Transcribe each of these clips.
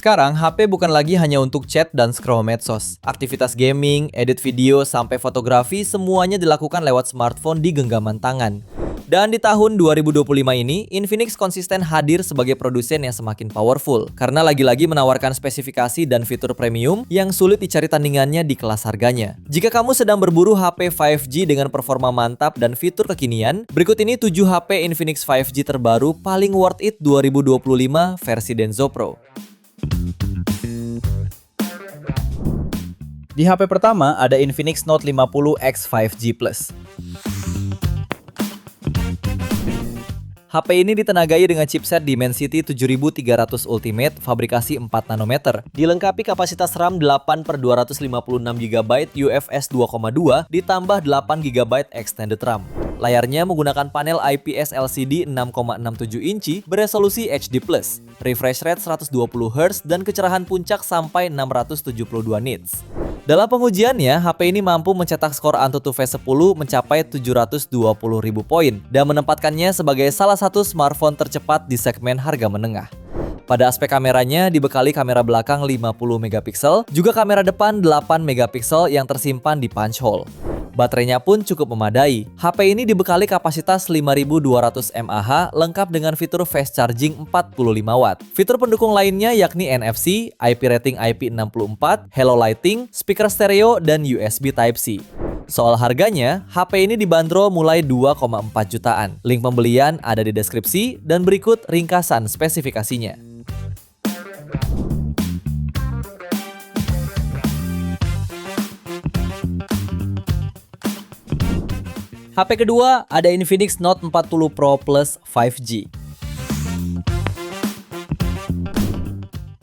Sekarang, HP bukan lagi hanya untuk chat dan scroll medsos. Aktivitas gaming, edit video, sampai fotografi semuanya dilakukan lewat smartphone di genggaman tangan. Dan di tahun 2025 ini, Infinix konsisten hadir sebagai produsen yang semakin powerful karena lagi-lagi menawarkan spesifikasi dan fitur premium yang sulit dicari tandingannya di kelas harganya. Jika kamu sedang berburu HP 5G dengan performa mantap dan fitur kekinian, berikut ini 7 HP Infinix 5G terbaru paling worth it 2025 versi Denso Pro. Di HP pertama ada Infinix Note 50 X 5G Plus. HP ini ditenagai dengan chipset Dimensity 7300 Ultimate fabrikasi 4 nanometer. Dilengkapi kapasitas RAM 8/256GB UFS 2.2 ditambah 8GB extended RAM. Layarnya menggunakan panel IPS LCD 6,67 inci beresolusi HD+, refresh rate 120Hz dan kecerahan puncak sampai 672 nits. Dalam pengujiannya, HP ini mampu mencetak skor Antutu V10 mencapai 720.000 poin dan menempatkannya sebagai salah satu smartphone tercepat di segmen harga menengah. Pada aspek kameranya dibekali kamera belakang 50 megapiksel, juga kamera depan 8 megapiksel yang tersimpan di punch hole. Baterainya pun cukup memadai. HP ini dibekali kapasitas 5200 mAh lengkap dengan fitur fast charging 45 watt. Fitur pendukung lainnya yakni NFC, IP rating IP64, Hello Lighting, speaker stereo, dan USB Type-C. Soal harganya, HP ini dibanderol mulai 2,4 jutaan. Link pembelian ada di deskripsi dan berikut ringkasan spesifikasinya. HP kedua ada Infinix Note 40 Pro Plus 5G.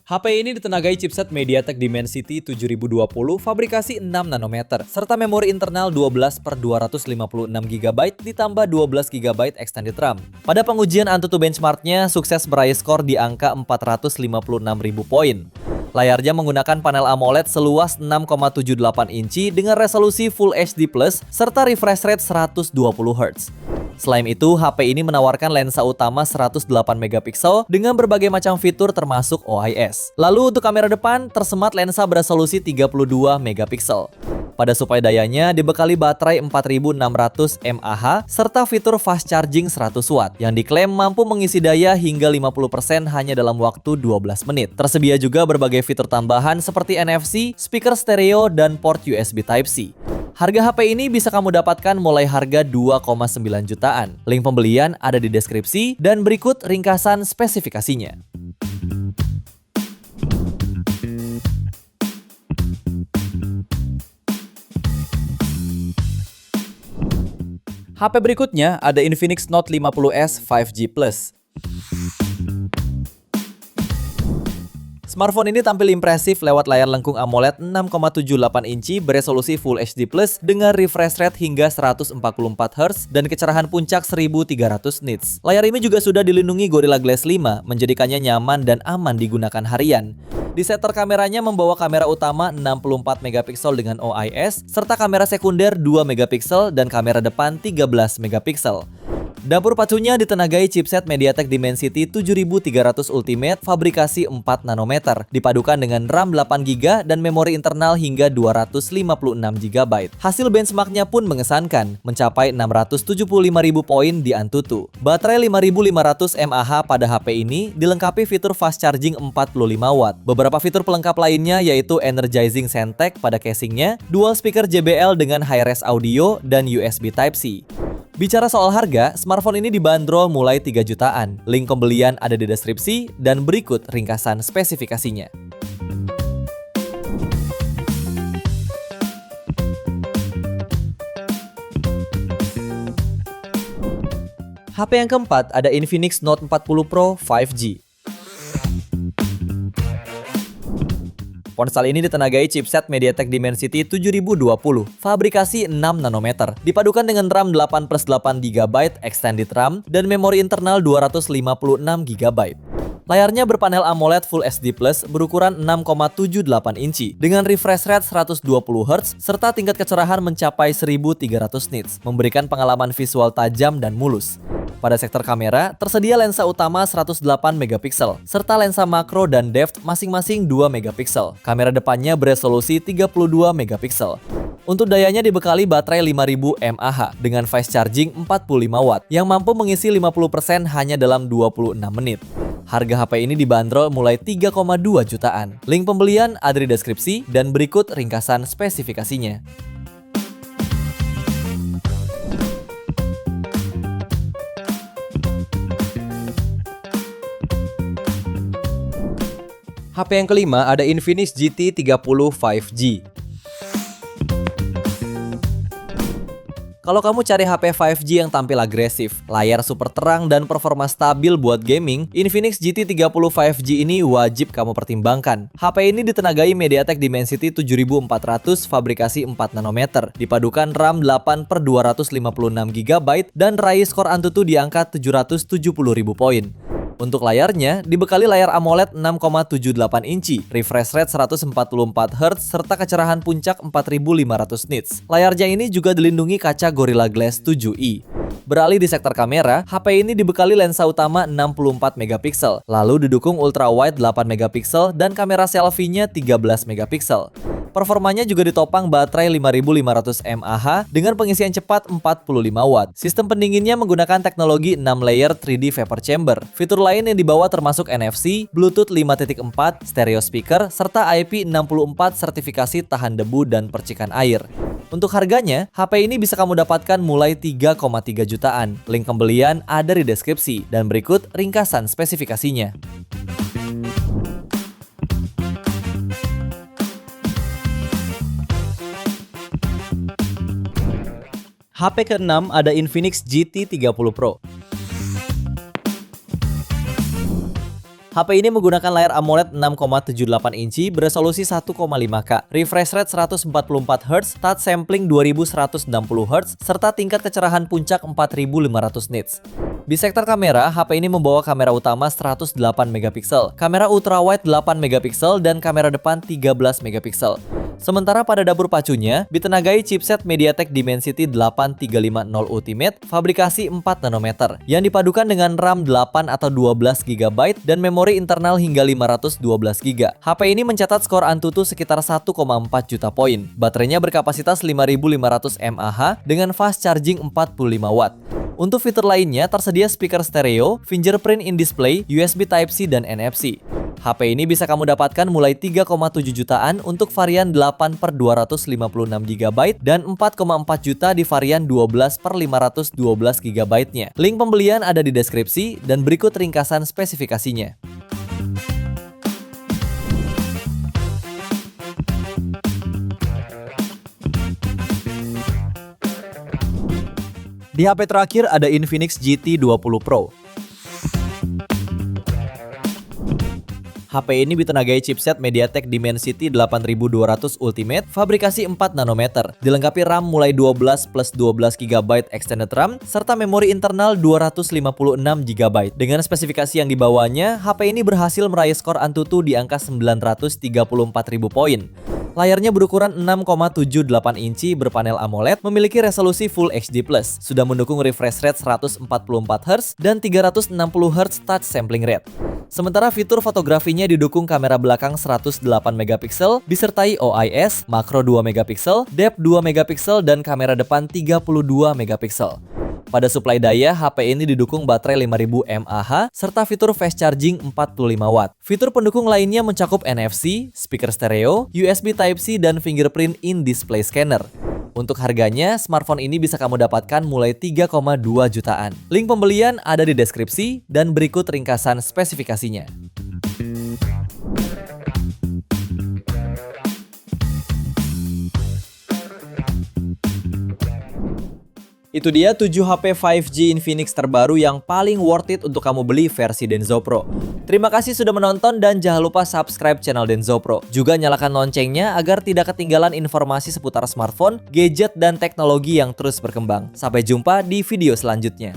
HP ini ditenagai chipset MediaTek Dimensity 7020 fabrikasi 6 nanometer serta memori internal 12/256GB ditambah 12GB extended RAM. Pada pengujian Antutu benchmarknya sukses meraih skor di angka 456.000 poin. Layarnya menggunakan panel AMOLED seluas 6,78 inci dengan resolusi Full HD+, serta refresh rate 120Hz. Selain itu, HP ini menawarkan lensa utama 108 megapiksel dengan berbagai macam fitur termasuk OIS. Lalu untuk kamera depan, tersemat lensa beresolusi 32 megapiksel. Pada suplai dayanya dibekali baterai 4600 mAh serta fitur fast charging 100 watt yang diklaim mampu mengisi daya hingga 50% hanya dalam waktu 12 menit. Tersedia juga berbagai fitur tambahan seperti NFC, speaker stereo, dan port USB Type-C. Harga HP ini bisa kamu dapatkan mulai harga 2,9 jutaan. Link pembelian ada di deskripsi dan berikut ringkasan spesifikasinya. HP berikutnya ada Infinix Note 50S 5G Plus. Smartphone ini tampil impresif lewat layar lengkung AMOLED 6,78 inci beresolusi Full HD+ dengan refresh rate hingga 144Hz dan kecerahan puncak 1300 nits. Layar ini juga sudah dilindungi Gorilla Glass 5, menjadikannya nyaman dan aman digunakan harian. Di setter kameranya membawa kamera utama 64 megapiksel dengan OIS, serta kamera sekunder 2 megapiksel dan kamera depan 13 megapiksel. Dapur pacunya ditenagai chipset MediaTek Dimensity 7300 Ultimate fabrikasi 4 nanometer, dipadukan dengan RAM 8GB dan memori internal hingga 256GB. Hasil benchmarknya pun mengesankan, mencapai 675.000 poin di Antutu. Baterai 5500 mAh pada HP ini dilengkapi fitur fast charging 45 watt. Beberapa fitur pelengkap lainnya yaitu energizing SendTech pada casingnya, dual speaker JBL dengan high-res audio, dan USB Type-C. Bicara soal harga, smartphone ini dibanderol mulai 3 jutaan. Link pembelian ada di deskripsi dan berikut ringkasan spesifikasinya. HP yang keempat ada Infinix Note 40 Pro 5G. Ponsel ini ditenagai chipset MediaTek Dimensity 7020, fabrikasi 6 nanometer, dipadukan dengan RAM 8/8GB extended RAM dan memori internal 256GB. Layarnya berpanel AMOLED Full HD Plus berukuran 6,78 inci dengan refresh rate 120 Hz serta tingkat kecerahan mencapai 1300 nits, memberikan pengalaman visual tajam dan mulus. Pada sektor kamera, tersedia lensa utama 108 megapiksel serta lensa makro dan depth masing-masing 2 megapiksel. Kamera depannya beresolusi 32 megapiksel. Untuk dayanya dibekali baterai 5000 mAh dengan fast charging 45 watt yang mampu mengisi 50% hanya dalam 26 menit. Harga HP ini dibanderol mulai 3,2 jutaan. Link pembelian ada di deskripsi dan berikut ringkasan spesifikasinya. HP yang kelima ada Infinix GT 30 5G. Kalau kamu cari HP 5G yang tampil agresif, layar super terang, dan performa stabil buat gaming, Infinix GT 30 5G ini wajib kamu pertimbangkan. HP ini ditenagai MediaTek Dimensity 7400 fabrikasi 4 nanometer, dipadukan RAM 8/256GB dan raih skor Antutu di angka 770.000 poin. Untuk layarnya, dibekali layar AMOLED 6,78 inci, refresh rate 144 Hz, serta kecerahan puncak 4500 nits. Layarnya ini juga dilindungi kaca Gorilla Glass 7i. Beralih di sektor kamera, HP ini dibekali lensa utama 64 megapiksel, lalu didukung ultrawide 8 megapiksel dan kamera selfie-nya 13 megapiksel. Performanya juga ditopang baterai 5500 mAh dengan pengisian cepat 45 watt. Sistem pendinginnya menggunakan teknologi 6 layer 3D vapor chamber. Fitur lain yang dibawa termasuk NFC, Bluetooth 5.4, stereo speaker, serta IP64 sertifikasi tahan debu dan percikan air. Untuk harganya, HP ini bisa kamu dapatkan mulai 3,3 jutaan. Link pembelian ada di deskripsi dan berikut ringkasan spesifikasinya. HP ke-6 ada Infinix GT 30 Pro. HP ini menggunakan layar AMOLED 6,78 inci beresolusi 1,5K, refresh rate 144 Hz, touch sampling 2160 Hz, serta tingkat kecerahan puncak 4500 nits. Di sektor kamera, HP ini membawa kamera utama 108 megapiksel, kamera ultrawide 8 megapiksel, dan kamera depan 13 megapiksel. Sementara pada dapur pacunya, ditenagai chipset MediaTek Dimensity 8350 Ultimate fabrikasi 4 nanometer yang dipadukan dengan RAM 8 atau 12 GB dan memori internal hingga 512 GB. HP ini mencatat skor Antutu sekitar 1,4 juta poin. Baterainya berkapasitas 5500 mAh dengan fast charging 45 watt. Untuk fitur lainnya tersedia speaker stereo, fingerprint in display, USB Type-C, dan NFC. HP ini bisa kamu dapatkan mulai 3,7 jutaan untuk varian 8/256GB dan 4,4 juta di varian 12/512GB-nya. Link pembelian ada di deskripsi dan berikut ringkasan spesifikasinya. Di HP terakhir ada Infinix GT 20 Pro. HP ini ditenagai chipset MediaTek Dimensity 8200 Ultimate fabrikasi 4 nanometer, dilengkapi RAM mulai 12 plus 12 GB extended RAM serta memori internal 256 GB. Dengan spesifikasi yang dibawanya, HP ini berhasil meraih skor Antutu di angka 934.000 poin. Layarnya berukuran 6,78 inci berpanel AMOLED, memiliki resolusi Full HD+, sudah mendukung refresh rate 144 Hz dan 360 Hz touch sampling rate. Sementara fitur fotografinya didukung kamera belakang 108 megapiksel, disertai OIS, makro 2 megapiksel, depth 2 megapiksel, dan kamera depan 32 megapiksel. Pada suplai daya, HP ini didukung baterai 5000 mAh serta fitur fast charging 45 watt. Fitur pendukung lainnya mencakup NFC, speaker stereo, USB Type-C, dan fingerprint in display scanner. Untuk harganya, smartphone ini bisa kamu dapatkan mulai 3,2 jutaan. Link pembelian ada di deskripsi dan berikut ringkasan spesifikasinya. Itu dia 7 HP 5G Infinix terbaru yang paling worth it untuk kamu beli versi Denso Pro. Terima kasih sudah menonton dan jangan lupa subscribe channel Denso Pro. Juga nyalakan loncengnya agar tidak ketinggalan informasi seputar smartphone, gadget, dan teknologi yang terus berkembang. Sampai jumpa di video selanjutnya.